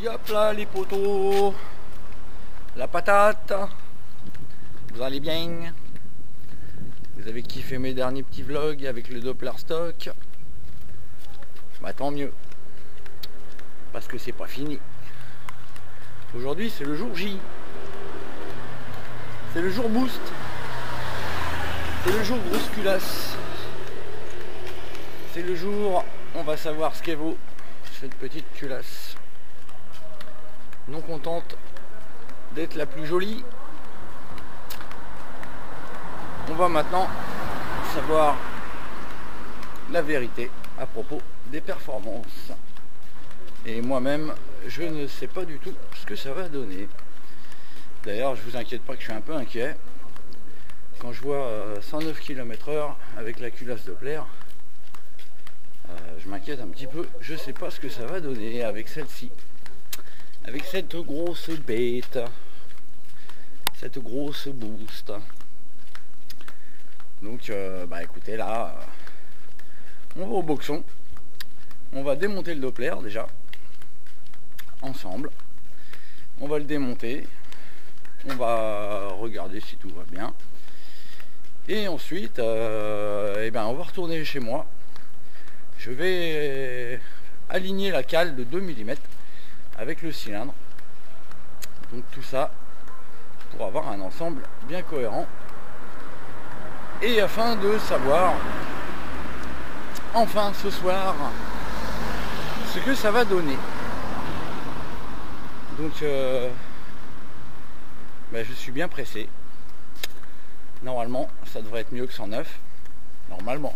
Hop là les poteaux, la patate, vous allez bien? Vous avez kiffé mes derniers petits vlogs avec le Doppler stock? Bah tant mieux, parce que c'est pas fini. Aujourd'hui c'est le jour J, c'est le jour boost, c'est le jour grosse culasse, c'est le jour on va savoir ce qu'elle vaut cette petite culasse. Non contente d'être la plus jolie, on va maintenant savoir la vérité à propos des performances. Et moi-même, je ne sais pas du tout ce que ça va donner. D'ailleurs, je vous inquiète pas que je suis un peu inquiet. Quand je vois 109 km/h avec la culasse Doppler, je m'inquiète un petit peu. Je sais pas ce que ça va donner avec celle-ci. Avec cette grosse bête, cette grosse boost. Donc bah écoutez là, on va au boxon, on va démonter le Doppler déjà, ensemble, on va le démonter, on va regarder si tout va bien, et ensuite eh ben, on va retourner chez moi, je vais aligner la cale de 2 mm avec le cylindre, donc tout ça pour avoir un ensemble bien cohérent. Et afin de savoir, enfin ce soir, ce que ça va donner. Donc, bah, je suis bien pressé. Normalement, ça devrait être mieux que 109. Normalement.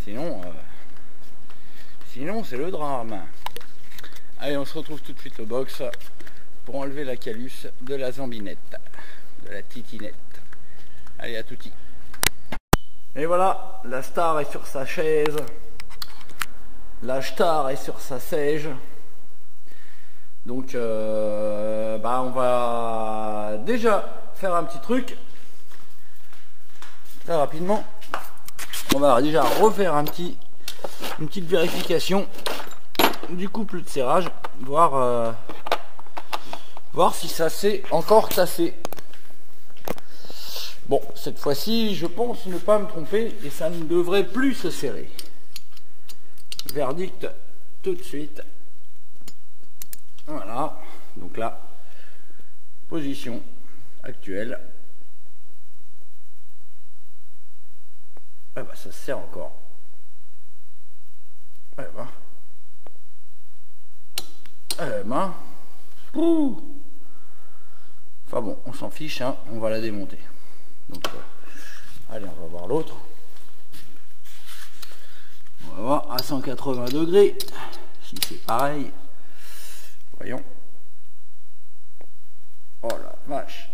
Sinon, c'est le drame. Allez, on se retrouve tout de suite au box pour enlever la calus de la zambinette, de la titinette. Allez, à touti. Et voilà, la star est sur sa chaise, la star est sur sa siège. Donc bah on va déjà faire un petit truc très rapidement. On va déjà refaire une petite vérification du couple de serrage, voir si ça s'est encore tassé. Bon, cette fois-ci, je pense ne pas me tromper et ça ne devrait plus se serrer. Verdict tout de suite. Voilà, donc là, position actuelle. Ah bah ça se serre encore. Eh ben. Eh ben. Ouh. Enfin bon, on s'en fiche, hein, on va la démonter. Donc, allez, on va voir l'autre. On va voir à 180 degrés si c'est pareil. Voyons. Oh la vache.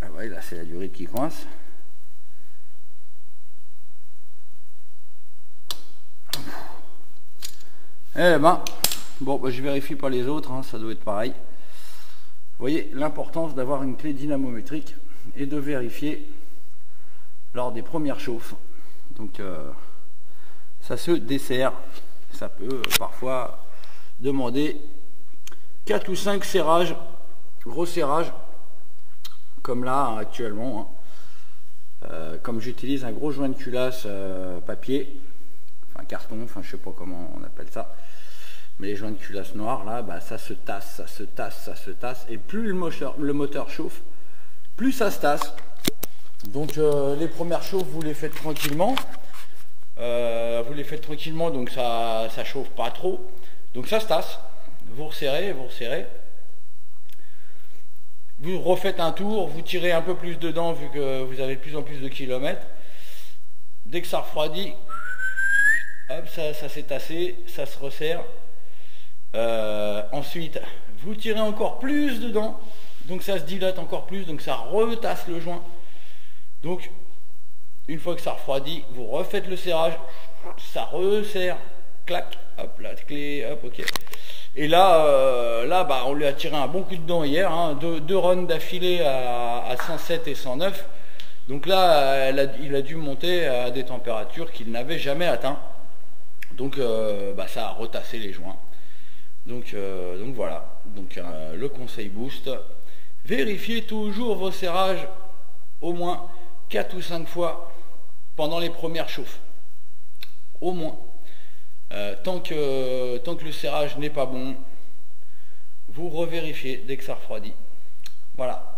Ah ouais, là c'est la durite qui coince. Eh ben, bon, bah, je vérifie pas les autres, hein, ça doit être pareil. Vous voyez l'importance d'avoir une clé dynamométrique et de vérifier lors des premières chauffes. Donc ça se dessert. Ça peut parfois demander 4 ou 5 serrages, gros serrages, comme là actuellement. Hein. Comme j'utilise un gros joint de culasse papier, enfin carton, enfin je sais pas comment on appelle ça. Mais les joints de culasse noirs, là, bah, ça se tasse, ça se tasse, ça se tasse. Et plus le moteur chauffe, plus ça se tasse. Donc les premières chauffes, vous les faites tranquillement. Donc ça chauffe pas trop. Donc ça se tasse. Vous resserrez, vous resserrez. Vous refaites un tour, vous tirez un peu plus dedans vu que vous avez de plus en plus de kilomètres. Dès que ça refroidit, hop, ça s'est tassé, ça se resserre. Ensuite vous tirez encore plus dedans, donc ça se dilate encore plus, donc ça retasse le joint. Donc une fois que ça refroidit, vous refaites le serrage, ça resserre, clac, hop, la clé, hop, ok. Et là, bah, on lui a tiré un bon coup de dent hier, hein, deux runs d'affilée à 107 et 109. Donc là, il a dû monter à des températures qu'il n'avait jamais atteint. Donc ça a retassé les joints. Donc voilà, donc le conseil boost, vérifiez toujours vos serrages au moins 4 ou 5 fois pendant les premières chauffes, au moins. Tant que le serrage n'est pas bon, vous revérifiez dès que ça refroidit. Voilà.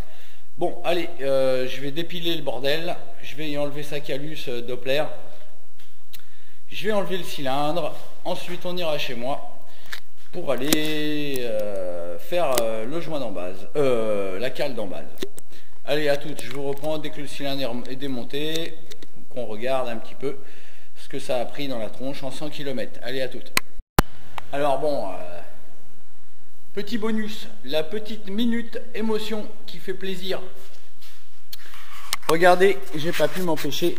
Bon, allez, je vais dépiler le bordel, je vais y enlever sa calus Doppler, je vais enlever le cylindre, ensuite on ira chez moi pour aller faire le joint d'embase, la cale d'embase. Allez, à toutes, je vous reprends dès que le cylindre est démonté, qu'on regarde un petit peu ce que ça a pris dans la tronche en 100 km. Allez, à toutes. Alors bon, petit bonus, la petite minute émotion qui fait plaisir. Regardez, j'ai pas pu m'empêcher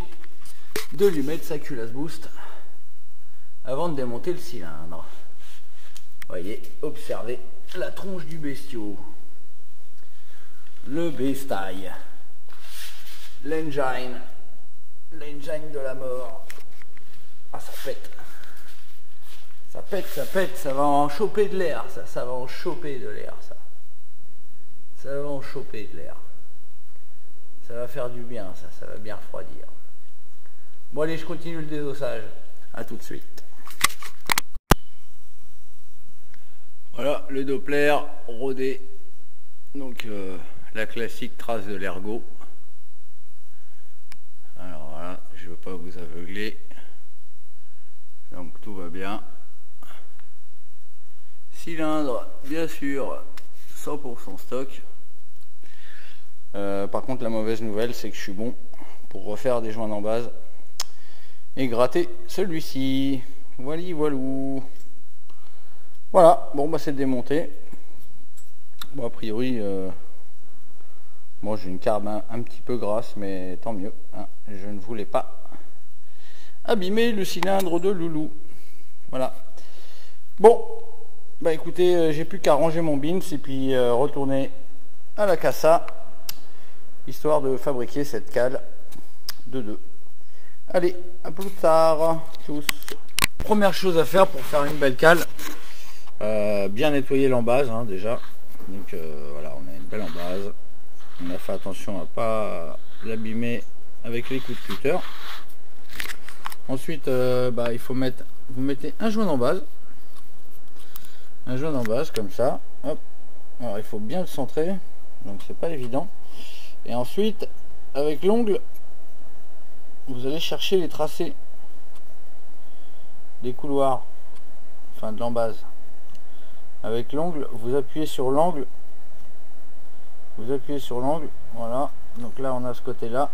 de lui mettre sa culasse boost avant de démonter le cylindre. Voyez, observez la tronche du bestiau, le bestaille, l'engine de la mort. Ah, ça pète, ça pète, ça pète, ça va en choper de l'air, ça va en choper de l'air, ça va en choper de l'air, ça va faire du bien, ça va bien refroidir. Bon allez, je continue le désossage, à tout de suite. Voilà le Doppler rodé, donc la classique trace de l'ergot. Alors voilà, je ne veux pas vous aveugler, donc tout va bien. Cylindre, bien sûr, 100% stock. Par contre, la mauvaise nouvelle, c'est que je suis bon pour refaire des joints d'embase et gratter celui-ci. Voilà, voilou. Voilà, bon bah c'est démonté. Bon, a priori, moi j'ai une carbe un petit peu grasse, mais tant mieux, hein, je ne voulais pas abîmer le cylindre de Loulou. Voilà. Bon, bah écoutez, j'ai plus qu'à ranger mon bins et puis retourner à la cassa, histoire de fabriquer cette cale de 2. Allez, à plus tard tous. Première chose à faire pour faire une belle cale, bien nettoyer l'embase hein, déjà. Donc voilà, on a une belle embase. On a fait attention à pas l'abîmer avec les coups de cutter. Ensuite, il faut mettre, vous mettez un joint d'embase, comme ça. Hop. Alors il faut bien le centrer, donc c'est pas évident. Et ensuite, avec l'ongle, vous allez chercher les tracés des couloirs, enfin de l'embase. Avec l'ongle, vous appuyez sur l'angle, voilà. Donc là on a ce côté là.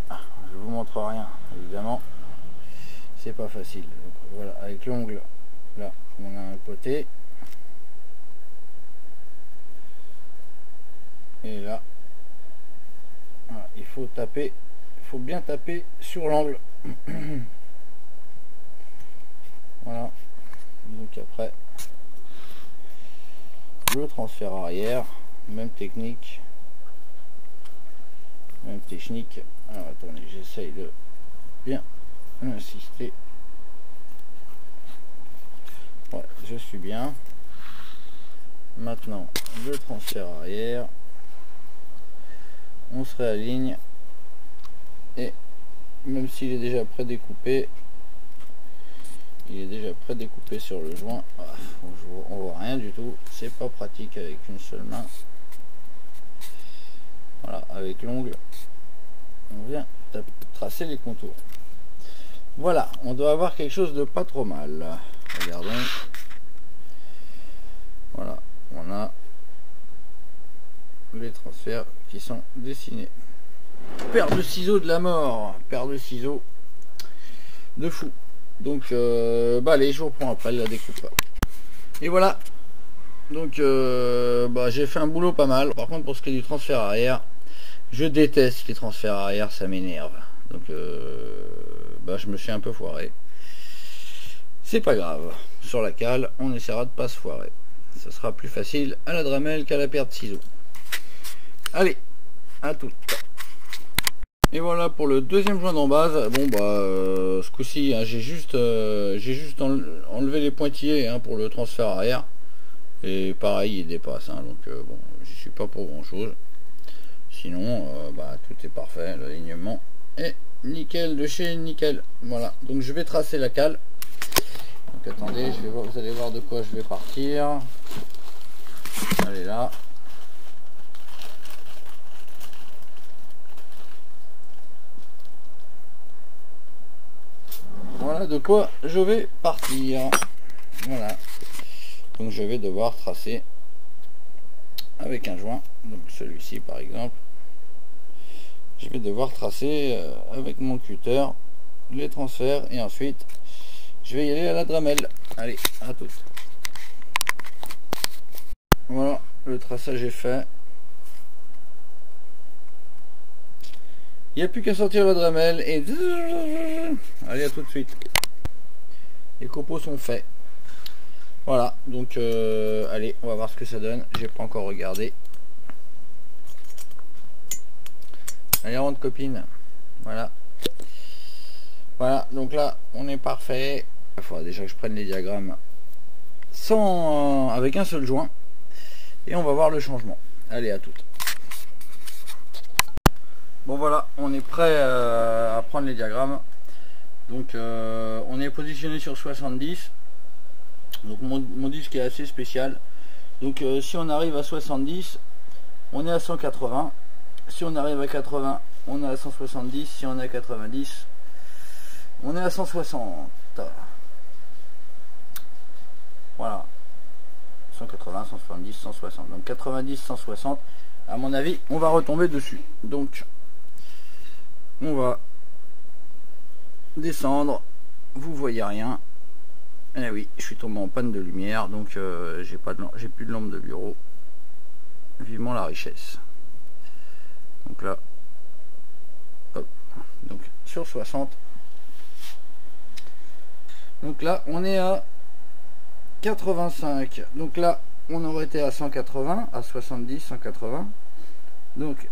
Je vous montre rien évidemment, c'est pas facile. Donc, voilà, avec l'ongle là on a un côté et là voilà, il faut taper, il faut bien taper sur l'angle. Voilà, donc après le transfert arrière, même technique. Alors attendez, j'essaye de bien insister. Ouais, je suis bien. Maintenant le transfert arrière, on se réaligne et même s'il est déjà prédécoupé, sur le joint. On voit rien du tout, c'est pas pratique avec une seule main. Voilà, avec l'ongle on vient tracer les contours. Voilà, on doit avoir quelque chose de pas trop mal. Regardons. Voilà, on a les transferts qui sont dessinés. Paire de ciseaux de la mort, paire de ciseaux de fou. Donc allez, je vous reprends après la découpe. Et voilà, donc j'ai fait un boulot pas mal. Par contre, pour ce qui est du transfert arrière, je déteste les transferts arrière, ça m'énerve. Donc je me suis un peu foiré. C'est pas grave, sur la cale on essaiera de pas se foirer. Ça sera plus facile à la Dremel qu'à la paire de ciseaux. Allez, à tout. Et voilà pour le deuxième joint d'embase. Bon bah ce coup-ci hein, j'ai juste enlevé les pointillés hein, pour le transfert arrière. Et pareil il dépasse hein, donc bon j'y suis pas pour grand chose. Sinon bah, tout est parfait, l'alignement est nickel de chez nickel. Voilà, donc je vais tracer la cale. Donc attendez, je vais voir, vous allez voir de quoi je vais partir. Allez là. Voilà de quoi je vais partir. Voilà. Donc je vais devoir tracer avec un joint. Donc celui-ci par exemple. Je vais devoir tracer avec mon cutter les transferts et ensuite je vais y aller à la Dremel. Allez, à toutes. Voilà, le traçage est fait. Il n'y a plus qu'à sortir la Dremel et allez, à tout de suite. Les copeaux sont faits. Voilà, donc allez, on va voir ce que ça donne. J'ai pas encore regardé. Allez, rentre copine. Voilà. Voilà, donc là, on est parfait. Il faudra déjà que je prenne les diagrammes sans avec un seul joint. Et on va voir le changement. Allez, à toutes. Bon voilà, on est prêt à prendre les diagrammes. Donc on est positionné sur 70. Donc mon disque est assez spécial. Donc si on arrive à 70, on est à 180. Si on arrive à 80, on est à 170. Si on est à 90, on est à 160. Voilà. 180, 170, 160. Donc 90, 160. À mon avis, on va retomber dessus. Donc on va descendre. Vous voyez rien. Eh oui, je suis tombé en panne de lumière, donc j'ai plus de lampe de bureau. Vivement la richesse. Donc là, hop, donc sur 60. Donc là, on est à 85. Donc là, on aurait été à 180, à 70, 180. Donc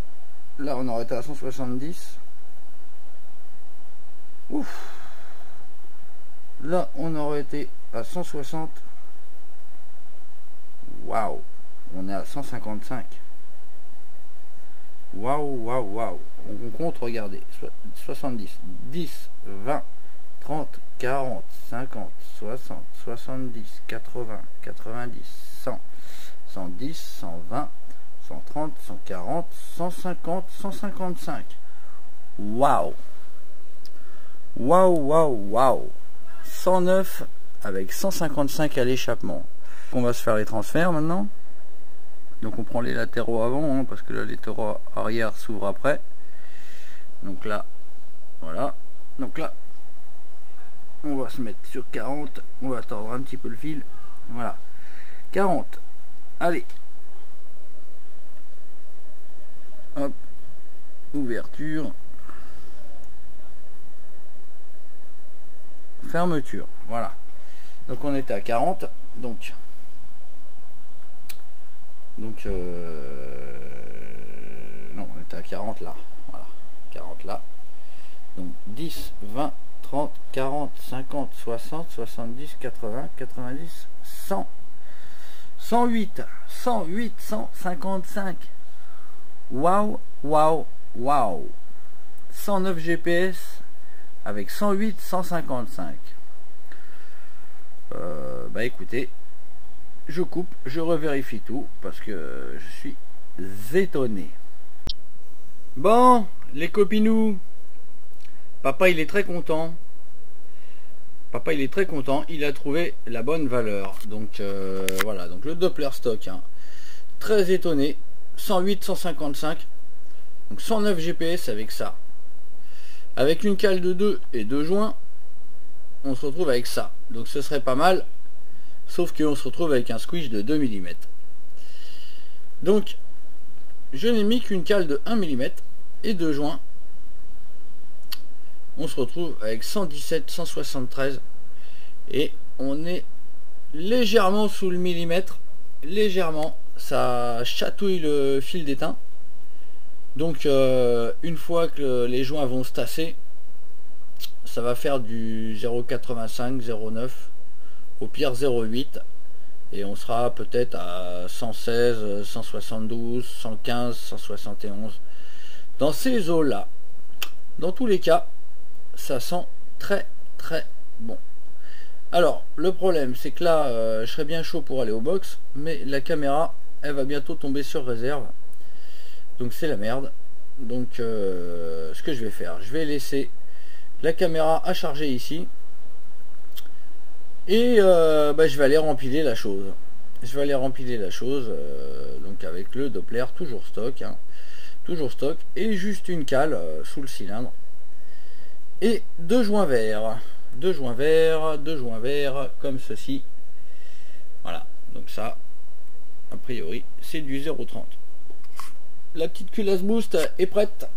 là, on aurait été à 170. Ouf. Là, on aurait été à 160. Waouh. On est à 155. Waouh, waouh, waouh. On compte, regardez. 70, 10, 20, 30, 40, 50, 60, 70, 80, 90, 100, 110, 120, 130, 140, 150, 155. Waouh. Waouh, waouh, waouh. 109 avec 155 à l'échappement. On va se faire les transferts maintenant. Donc on prend les latéraux avant hein, parce que là les latéraux arrière s'ouvrent après. Donc là, voilà. Donc là, on va se mettre sur 40. On va tordre un petit peu le fil. Voilà. 40. Allez. Hop. Ouverture. Fermeture. Voilà. Donc on était à 40. Donc non, on était à 40 là. Voilà. 40 là. Donc 10, 20, 30, 40, 50, 60, 70, 80, 90, 100. 108, 108, 155. Waouh, waouh, waouh. 109 GPS avec 108, 155. Bah écoutez, je coupe, je revérifie tout parce que je suis étonné. Bon, les copinous, papa il est très content. Papa il est très content, il a trouvé la bonne valeur. Donc voilà, donc le Doppler stock, hein. Très étonné. 108, 155. Donc 109 GPS avec ça. Avec une cale de 2 et 2 joints, on se retrouve avec ça. Donc ce serait pas mal. Sauf qu'on se retrouve avec un squish de 2 mm. Donc je n'ai mis qu'une cale de 1 mm et 2 joints. On se retrouve avec 117, 173 et on est légèrement sous le millimètre. Légèrement, ça chatouille le fil d'étain. Donc une fois que les joints vont se tasser, ça va faire du 0,85, 0,9, au pire 0,8, et on sera peut-être à 116, 172, 115, 171, dans ces eaux là. Dans tous les cas, ça sent très très bon. Alors le problème c'est que là je serais bien chaud pour aller au box, mais la caméra elle va bientôt tomber sur réserve, donc c'est la merde. Donc ce que je vais faire, je vais laisser la caméra à charger ici, et je vais aller rempiler la chose. Donc avec le Doppler toujours stock, hein, toujours stock, et juste une cale sous le cylindre, et deux joints verts comme ceci. Voilà, donc ça a priori c'est du 0,30. La petite culasse boost est prête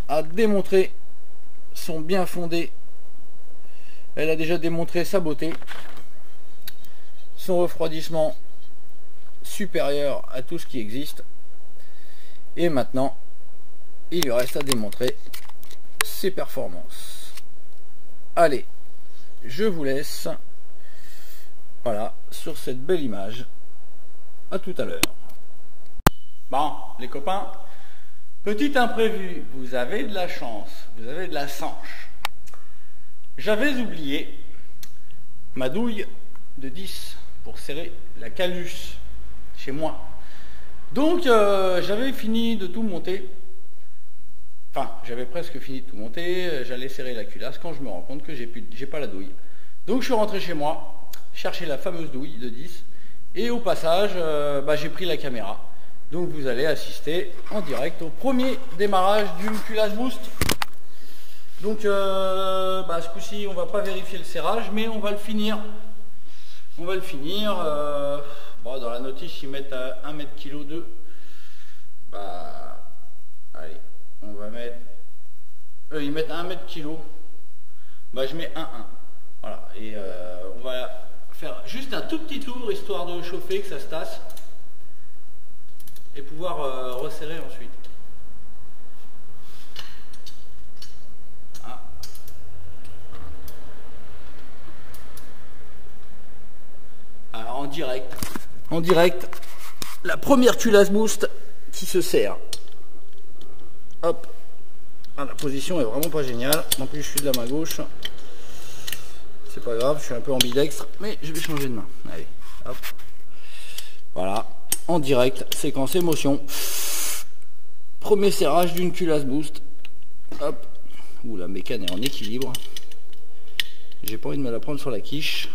à démontrer son bien fondé. Elle a déjà démontré sa beauté, son refroidissement supérieur à tout ce qui existe, et maintenant il lui reste à démontrer ses performances. Allez, je vous laisse, voilà, sur cette belle image. À tout à l'heure. Bon, les copains, petit imprévu, vous avez de la chance, vous avez de la sanche. J'avais oublié ma douille de 10 pour serrer la calus chez moi. Donc j'avais fini de tout monter. Enfin, j'avais presque fini de tout monter. J'allais serrer la culasse quand je me rends compte que j'ai pas la douille. Donc je suis rentré chez moi, chercher la fameuse douille de 10. Et au passage, j'ai pris la caméra. Donc vous allez assister en direct au premier démarrage d'une culasse boost. Donc ce coup-ci, on va pas vérifier le serrage, mais on va le finir. Dans la notice, ils mettent à 1,2 kg. Allez, on va mettre... ils mettent à 1 kg. Je mets 1,1. Voilà, et on va faire juste un tout petit tour, histoire de chauffer, que ça se tasse, et pouvoir resserrer ensuite. Alors en direct, la première culasse boost qui se serre. Hop, la position est vraiment pas géniale. En plus je suis de la main gauche. C'est pas grave, je suis un peu ambidextre, mais je vais changer de main. Allez, hop. Voilà, en direct, séquence émotion. Premier serrage d'une culasse boost. Hop. Ouh, la mécane est en équilibre. J'ai pas envie de me la prendre sur la quiche.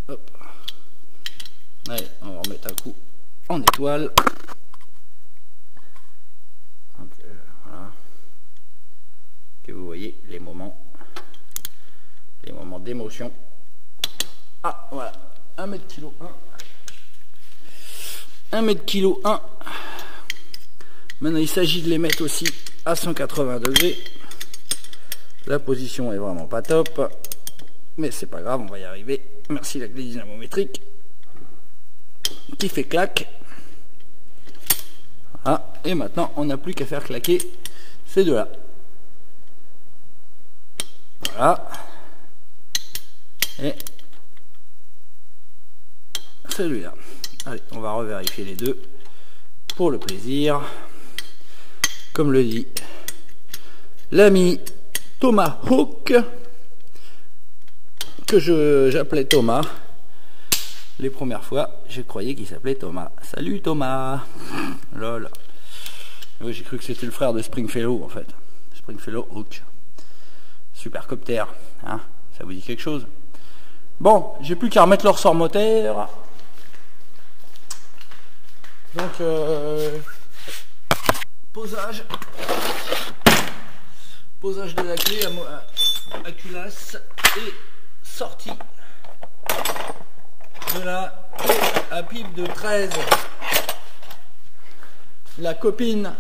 Hop. Allez, on va remettre un coup en étoile. Donc, voilà. Que vous voyez les moments d'émotion. Ah, voilà. 1,1 kg. 1,1 kg. Maintenant, il s'agit de les mettre aussi à 180 degrés. La position est vraiment pas top, mais c'est pas grave, on va y arriver. Merci la clé dynamométrique qui fait clac. Ah, et maintenant, on n'a plus qu'à faire claquer ces deux-là. Voilà. Et celui-là. Allez, on va revérifier les deux pour le plaisir. Comme le dit l'ami Tomahawk, que j'appelais Thomas. Les premières fois, je croyais qu'il s'appelait Thomas. Salut Thomas. Lol. J'ai cru que c'était le frère de Springfellow en fait. Springfellow Hawk. Supercopter. Hein, ça vous dit quelque chose? Bon, j'ai plus qu'à remettre le ressort moteur. Donc, posage de la clé à culasse et sortie de la clé à pipe de 13, la copine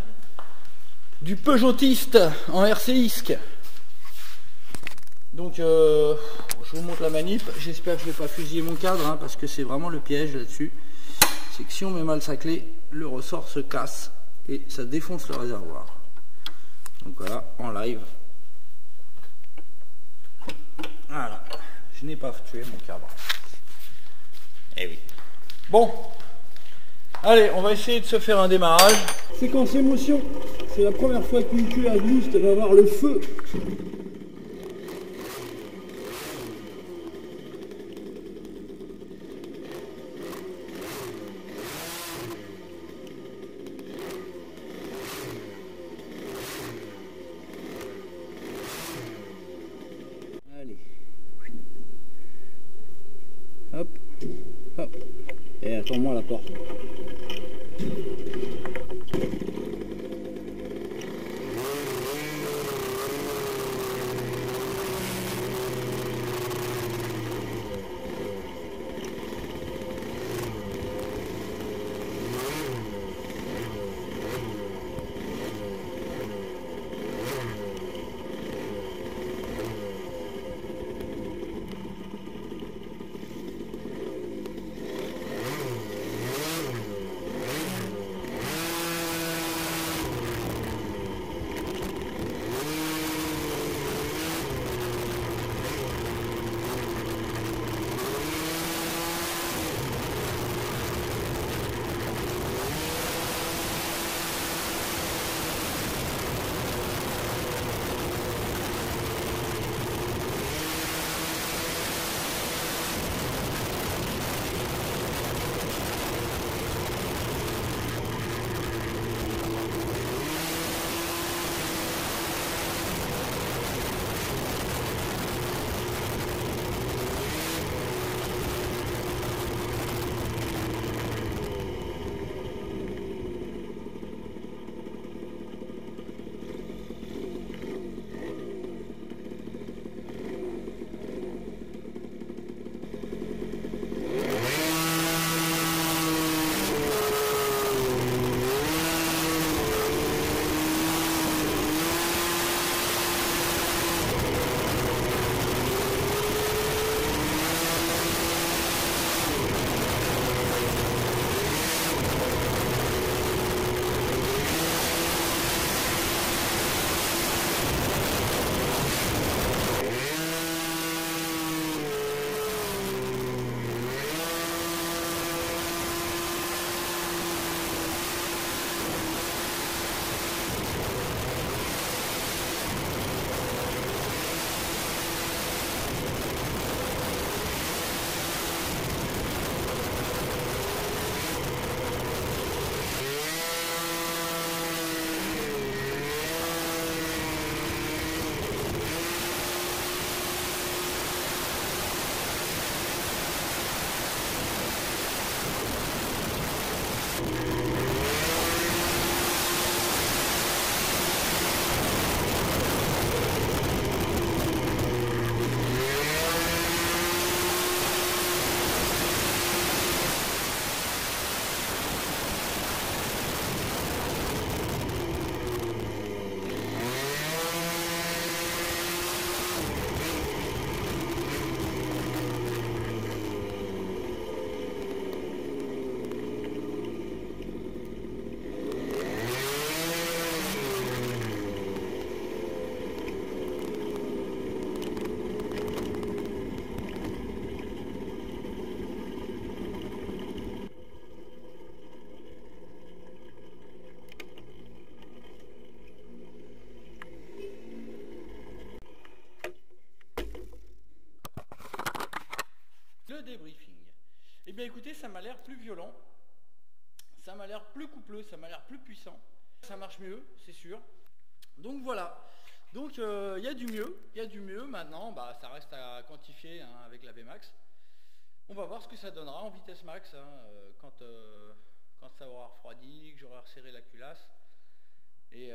du Peugeotiste en RCisque. Donc je je vous montre la manip. J'espère que je ne vais pas fusiller mon cadre, hein, parce que c'est vraiment le piège là-dessus. C'est que si on met mal sa clé, le ressort se casse et ça défonce le réservoir. Donc voilà, en live. Voilà, je n'ai pas tué mon cadre. Eh oui. Bon, allez, on va essayer de se faire un démarrage. Séquence émotion, c'est la première fois qu'une culasse boost va avoir le feu. Allez. Hop, hop. Et attends-moi à la porte. Le débriefing. Eh bien écoutez, ça m'a l'air plus violent, ça m'a l'air plus coupleux, ça m'a l'air plus puissant, ça marche mieux, c'est sûr. Donc voilà, donc il y a du mieux maintenant, bah, ça reste à quantifier hein, avec la VMAX. On va voir ce que ça donnera en vitesse max hein, quand ça aura refroidi, que j'aurai resserré la culasse et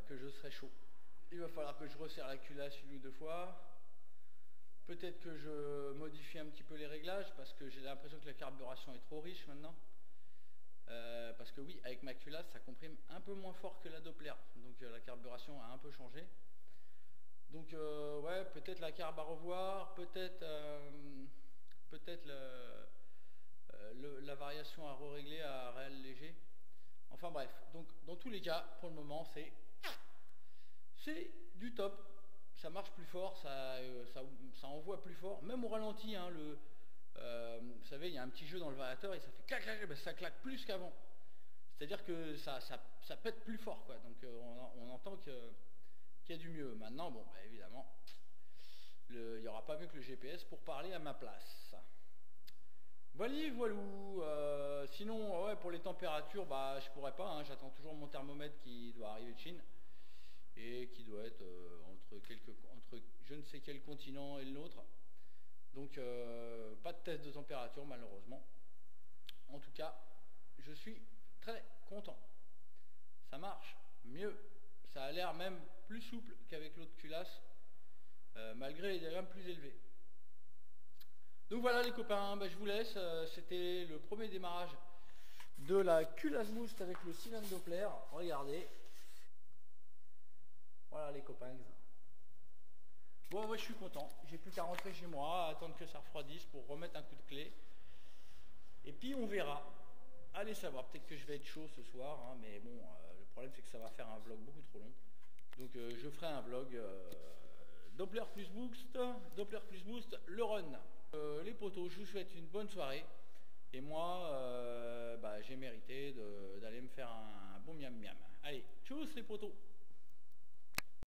que je serai chaud. Il va falloir que je resserre la culasse une ou deux fois. Peut-être que je modifie un petit peu les réglages parce que j'ai l'impression que la carburation est trop riche maintenant. Parce que oui, avec ma culasse, ça comprime un peu moins fort que la Doppler. Donc la carburation a un peu changé. Donc ouais, peut-être la carbe à revoir, peut-être la variation à régler à réel léger. Enfin bref, donc dans tous les cas, pour le moment, c'est du top. Ça marche plus fort, ça envoie plus fort, même au ralenti. Hein, vous savez, il y a un petit jeu dans le variateur et ça fait clac, clac, ben, ça claque plus qu'avant. C'est-à-dire que ça pète plus fort, quoi. Donc on entend qu'il y a du mieux. Maintenant, bon, bah, évidemment, il n'y aura pas mieux que le GPS pour parler à ma place. Voilà, voilou. Sinon, ouais, pour les températures, bah, je pourrais pas. Hein, j'attends toujours mon thermomètre qui doit arriver de Chine et qui doit être entre je ne sais quel continent et l'autre. Donc, pas de test de température malheureusement. En tout cas, je suis très content. Ça marche mieux. Ça a l'air même plus souple qu'avec l'autre culasse, malgré les diagrammes plus élevés. Donc voilà les copains, bah, je vous laisse. C'était le premier démarrage de la culasse boost avec le cylindre Doppler. Regardez. Voilà les copains. Bon, ouais, je suis content. J'ai plus qu'à rentrer chez moi, à attendre que ça refroidisse pour remettre un coup de clé. Et puis on verra. Allez savoir, peut-être que je vais être chaud ce soir, hein, mais bon, le problème c'est que ça va faire un vlog beaucoup trop long. Donc je ferai un vlog Doppler plus boost, le run. Les potos, je vous souhaite une bonne soirée. Et moi, bah, j'ai mérité d'aller me faire un bon miam miam. Allez, tchuss les potos.